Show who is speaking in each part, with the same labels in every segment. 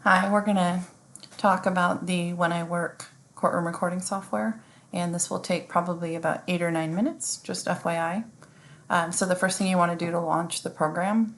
Speaker 1: Hi, we're going to talk about the When I Work courtroom recording software, and this will take probably about 8 or 9 minutes, just FYI. So the first thing you want to do to launch the program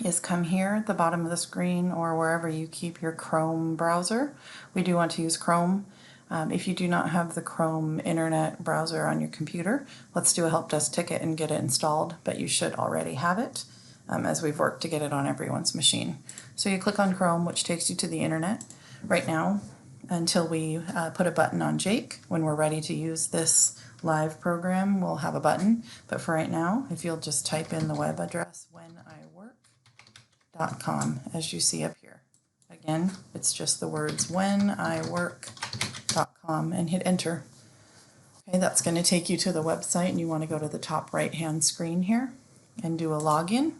Speaker 1: is come here at the bottom of the screen or wherever you keep your Chrome browser. We do want to use Chrome. If you do not have the Chrome internet browser on your computer, let's do a help desk ticket and get it installed, but you should already have it. As we've worked to get it on everyone's machine. So you click on Chrome, which takes you to the internet. Right now, until we put a button on Jake, when we're ready to use this live program, we'll have a button. But for right now, if you'll just type in the web address wheniwork.com, as you see up here. Again, it's just the words wheniwork.com and hit enter. Okay, that's going to take you to the website, and you want to go to the top right-hand screen here and do a login.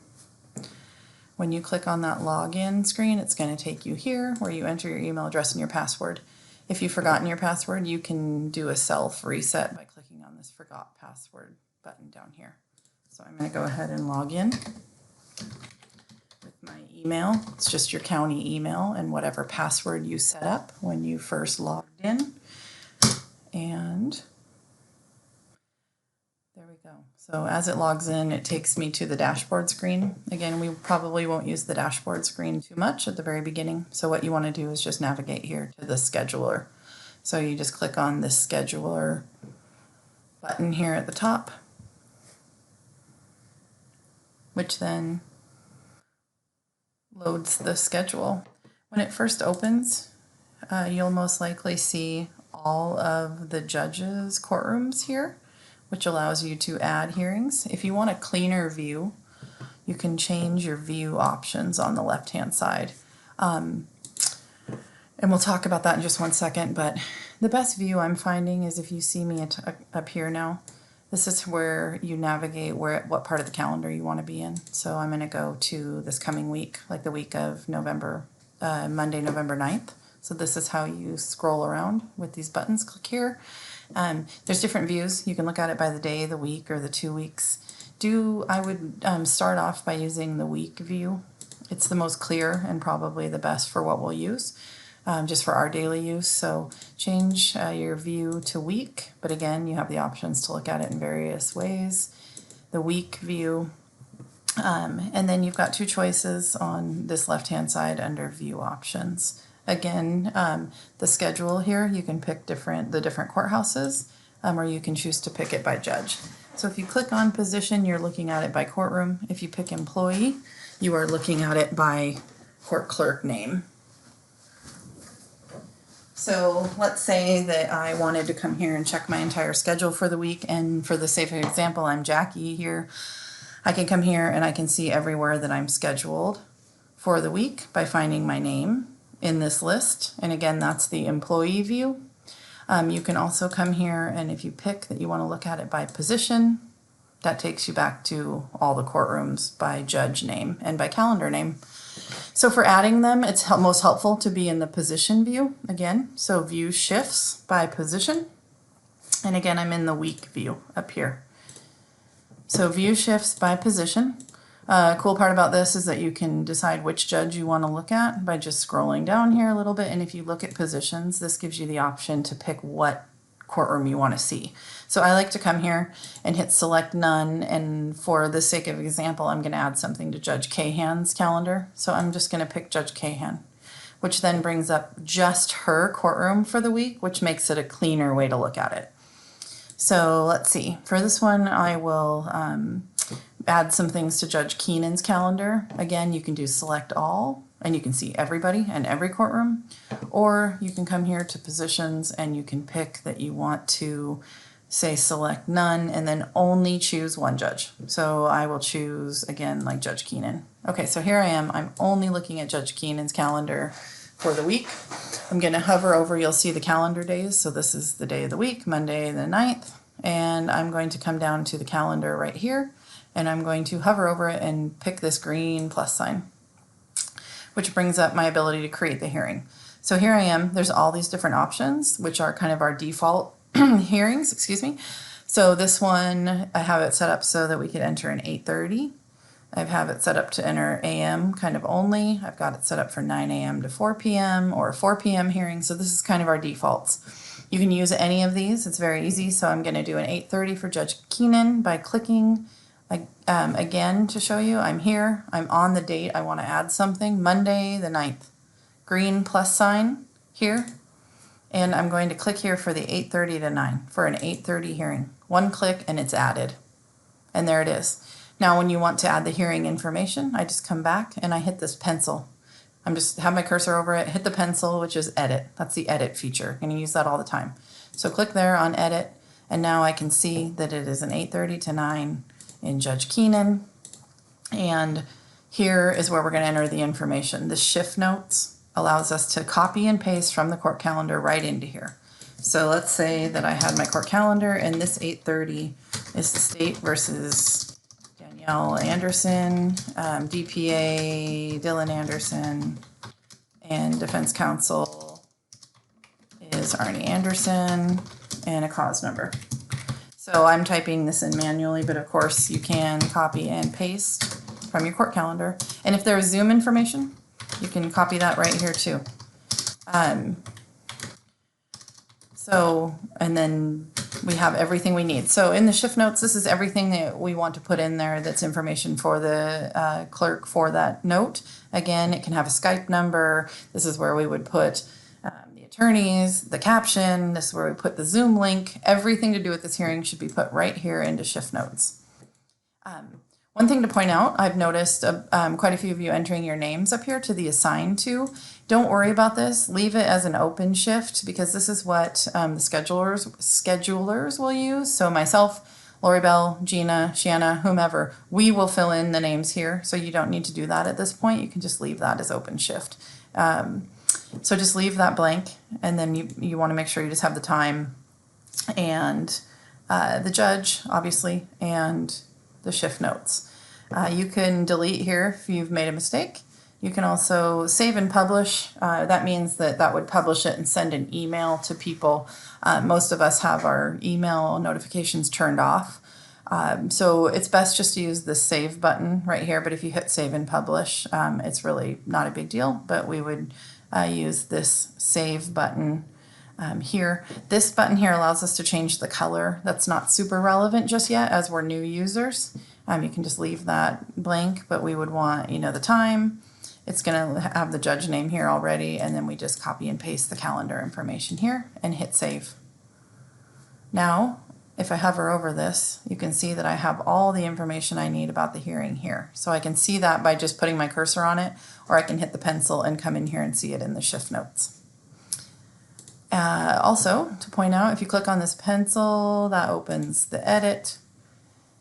Speaker 1: When you click on that login screen, it's going to take you here where you enter your email address and your password. If you've forgotten your password, you can do a self reset by clicking on this forgot password button down here. So I'm going to go ahead and log in with my email. It's just your county email and whatever password you set up when you first logged in. And there we go. So as it logs in, it takes me to the dashboard screen. Again, we probably won't use the dashboard screen too much at the very beginning. So what you want to do is just navigate here to the scheduler. So you just click on this scheduler button here at the top, which then loads the schedule. When it first opens, you'll most likely see all of the judges' courtrooms here, which allows you to add hearings. If you want a cleaner view, you can change your view options on the left-hand side. And we'll talk about that in just one second, but the best view I'm finding is if you see me up here now, this is where you navigate what part of the calendar you want to be in. So I'm going to go to this coming week, like the week of Monday, November 9th. So this is how you scroll around with these buttons. Click here. There's different views. You can look at it by the day, the week, or the 2 weeks. I would start off by using the week view. It's the most clear and probably the best for what we'll use, just for our daily use. So change your view to week, but again, you have the options to look at it in various ways. The week view, and then you've got two choices on this left-hand side under view options. Again, the schedule here, you can pick the different courthouses, or you can choose to pick it by judge. So if you click on position, you're looking at it by courtroom. If you pick employee, you are looking at it by court clerk name. So let's say that I wanted to come here and check my entire schedule for the week, and for the sake of example, I'm Jackie here. I can come here and I can see everywhere that I'm scheduled for the week by finding my name in this list, and again, that's the employee view. You can also come here, and if you pick that you want to look at it by position, that takes you back to all the courtrooms by judge name and by calendar name. So for adding them, it's most helpful to be in the position view again. So view shifts by position, and again, I'm in the week view up here. So view shifts by position. Cool part about this is that you can decide which judge you want to look at by just scrolling down here a little bit. And if you look at positions, this gives you the option to pick what courtroom you want to see. So I like to come here and hit select none. And for the sake of example, I'm going to add something to Judge Cahan's calendar. So I'm just going to pick Judge Cahan, which then brings up just her courtroom for the week, which makes it a cleaner way to look at it. So let's see. For this one, I will add some things to Judge Keenan's calendar. Again, you can do select all, and you can see everybody and every courtroom. Or you can come here to positions, and you can pick that you want to say select none, and then only choose one judge. So I will choose, again, like Judge Keenan. Okay, so here I am. I'm only looking at Judge Keenan's calendar for the week. I'm going to hover over, you'll see the calendar days. So this is the day of the week, Monday the 9th. And I'm going to come down to the calendar right here, and I'm going to hover over it and pick this green plus sign, which brings up my ability to create the hearing. So here I am. There's all these different options, which are kind of our default hearings, excuse me. So this one, I have it set up so that we could enter an 8:30. I have it set up to enter AM kind of only. I've got it set up for 9 a.m. to 4 p.m. or 4 p.m. hearing. So this is kind of our defaults. You can use any of these. It's very easy. So I'm going to do an 8:30 for Judge Keenan by clicking again to show you. I'm here. I'm on the date. I want to add something. Monday the 9th. Green plus sign here. And I'm going to click here for the 8:30 to 9 for an 8:30 hearing. One click and it's added. And there it is. Now when you want to add the hearing information, I just come back and I hit this pencil. I'm just have my cursor over it, hit the pencil, which is edit. That's the edit feature. I'm going to use that all the time. So click there on edit, and now I can see that it is an 8:30 to 9 in Judge Keenan. And here is where we're going to enter the information. The shift notes allows us to copy and paste from the court calendar right into here. So let's say that I had my court calendar and this 8:30 is the state versus Danielle Anderson, DPA Dylan Anderson, and defense counsel is Arnie Anderson, and a cause number. So I'm typing this in manually, but of course you can copy and paste from your court calendar. And if there's Zoom information, you can copy that right here too. And then we have everything we need. So in the shift notes, this is everything that we want to put in there that's information for the clerk for that note. Again, it can have a Skype number. This is where we would put the attorneys, the caption. This is where we put the Zoom link. Everything to do with this hearing should be put right here into shift notes. One thing to point out, I've noticed quite a few of you entering your names up here to the assigned to. Don't worry about this. Leave it as an open shift because this is what the schedulers will use. So myself, Lori Bell, Gina, Shanna, whomever, we will fill in the names here. So you don't need to do that at this point. You can just leave that as open shift. So just leave that blank, and then you want to make sure you just have the time and the judge, obviously, and the shift notes. You can delete here if you've made a mistake. You can also save and publish. That means that would publish it and send an email to people. Most of us have our email notifications turned off. So it's best just to use the save button right here. But if you hit save and publish, it's really not a big deal. But we would use this save button here. This button here allows us to change the color. That's not super relevant just yet as we're new users. You can just leave that blank, but we would want, the time. It's going to have the judge name here already, and then we just copy and paste the calendar information here and hit save. Now, if I hover over this, you can see that I have all the information I need about the hearing here. So I can see that by just putting my cursor on it, or I can hit the pencil and come in here and see it in the shift notes. Also, to point out, if you click on this pencil, that opens the edit.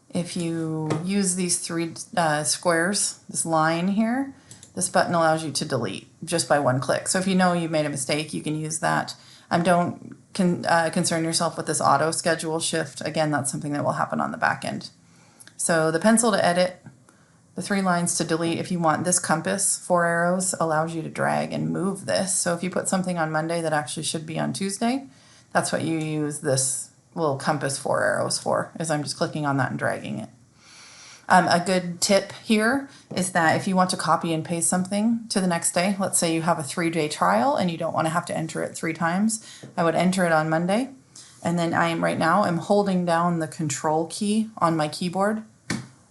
Speaker 1: If you use these three squares, this line here, this button allows you to delete just by one click. So if you know you've made a mistake, you can use that. Don't concern yourself with this auto schedule shift. Again, that's something that will happen on the back end. So the pencil to edit, the three lines to delete. If you want this compass, 4 arrows, allows you to drag and move this. So if you put something on Monday that actually should be on Tuesday, that's what you use this little compass 4 arrows for, is I'm just clicking on that and dragging it. A good tip here is that if you want to copy and paste something to the next day, let's say you have a 3-day trial and you don't want to have to enter it 3 times, I would enter it on Monday. And then I'm holding down the control key on my keyboard,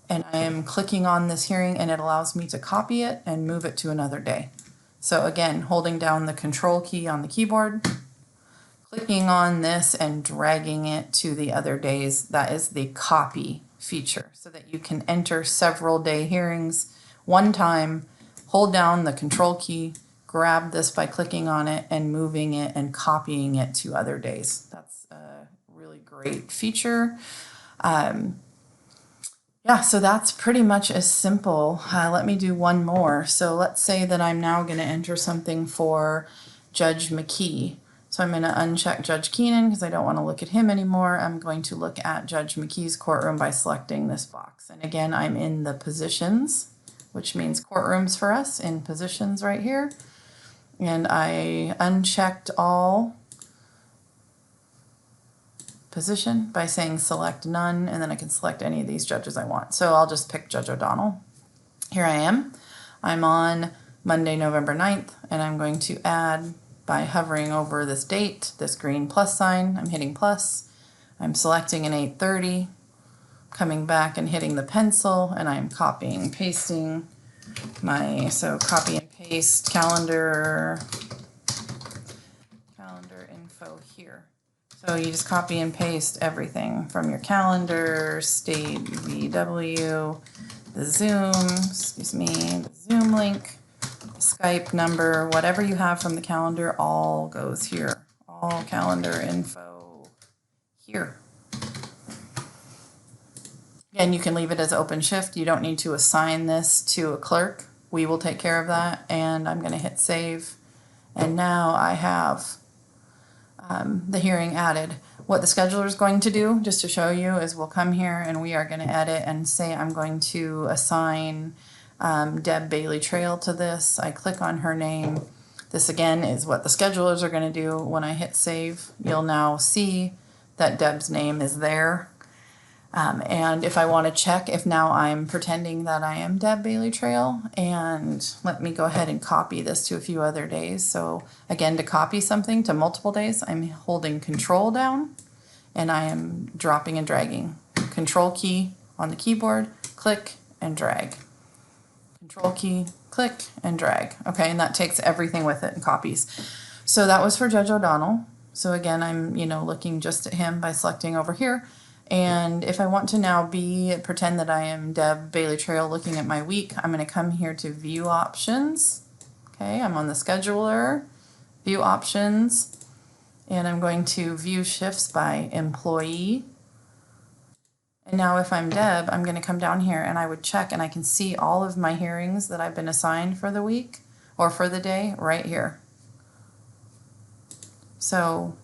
Speaker 1: and I am clicking on this hearing, and it allows me to copy it and move it to another day. So again, holding down the control key on the keyboard, clicking on this and dragging it to the other days. That is the copy feature, so that you can enter several day hearings one time, hold down the control key, grab this by clicking on it and moving it and copying it to other days. That's a really great feature. So that's pretty much as simple. Let me do one more. So let's say that I'm now going to enter something for Judge McKee. So I'm going to uncheck Judge Keenan because I don't want to look at him anymore. I'm going to look at Judge McKee's courtroom by selecting this box. And again, I'm in the positions, which means courtrooms for us, in positions right here. And I unchecked all position by saying select none, and then I can select any of these judges I want. So I'll just pick Judge O'Donnell. Here I am. I'm on Monday, November 9th, and I'm going to add by hovering over this date, this green plus sign. I'm hitting plus. I'm selecting an 8:30, coming back and hitting the pencil, and I'm copying, pasting so copy and paste calendar info here. So you just copy and paste everything from your calendar, state VW, the Zoom link, Skype number, whatever you have from the calendar, all goes here. All calendar info here. Again, you can leave it as OpenShift. You don't need to assign this to a clerk. We will take care of that. And I'm going to hit save. And now I have the hearing added. What the scheduler is going to do, just to show you, is we'll come here and we are going to edit and say I'm going to assign Deb Bailey Trail to this. I click on her name. This again is what the schedulers are going to do. When I hit save, you'll now see that Deb's name is there. And if I want to check if now I'm pretending that I am Deb Bailey Trail, and let me go ahead and copy this to a few other days. So again, to copy something to multiple days, I'm holding Control down and I am dropping and dragging. Control key on the keyboard, click and drag. Control key, click and drag. Okay, and that takes everything with it and copies. So that was for Judge O'Donnell. So again, I'm looking just at him by selecting over here. And if I want to now pretend that I am Deb Bailey Trail looking at my week, I'm going to come here to View Options. Okay, I'm on the Scheduler, View Options, and I'm going to View Shifts by Employee. And now if I'm Deb, I'm going to come down here and I would check and I can see all of my hearings that I've been assigned for the week or for the day right here. So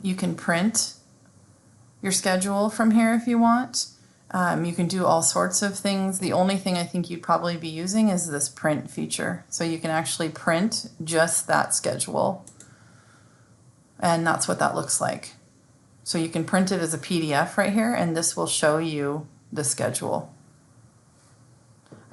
Speaker 1: you can print your schedule from here if you want. You can do all sorts of things. The only thing I think you'd probably be using is this print feature. So you can actually print just that schedule. And that's what that looks like. So you can print it as a PDF right here, and this will show you the schedule.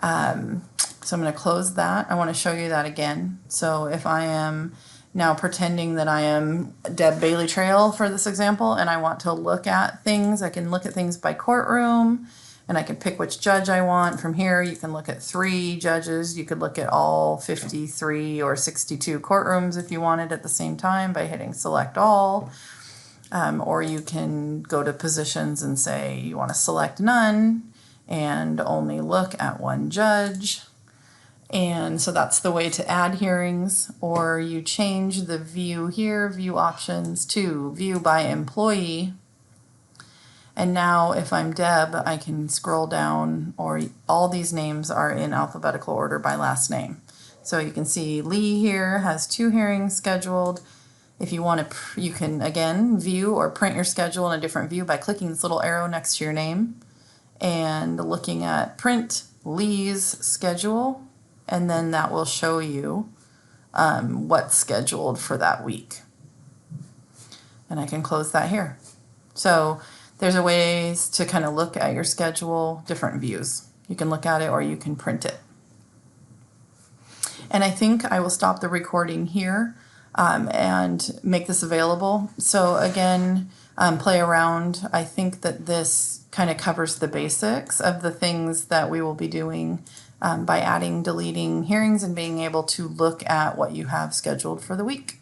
Speaker 1: So I'm going to close that. I want to show you that again. So if I am now pretending that I am Deb Bailey Trail for this example, and I want to look at things, I can look at things by courtroom, and I can pick which judge I want. From here, you can look at 3 judges. You could look at all 53 or 62 courtrooms if you wanted at the same time by hitting select all. Or you can go to positions and say you want to select none and only look at one judge. And so that's the way to add hearings. Or you change the view here, view options, to view by employee. And now if I'm Deb, I can scroll down, or all these names are in alphabetical order by last name. So you can see Lee here has 2 hearings scheduled. If you want to, you can again view or print your schedule in a different view by clicking this little arrow next to your name and looking at print Lee's schedule, and then that will show you what's scheduled for that week. And I can close that here. So there's a ways to kind of look at your schedule, different views. You can look at it or you can print it. And I think I will stop the recording here. And make this available. So again, play around. I think that this kind of covers the basics of the things that we will be doing by adding, deleting hearings and being able to look at what you have scheduled for the week.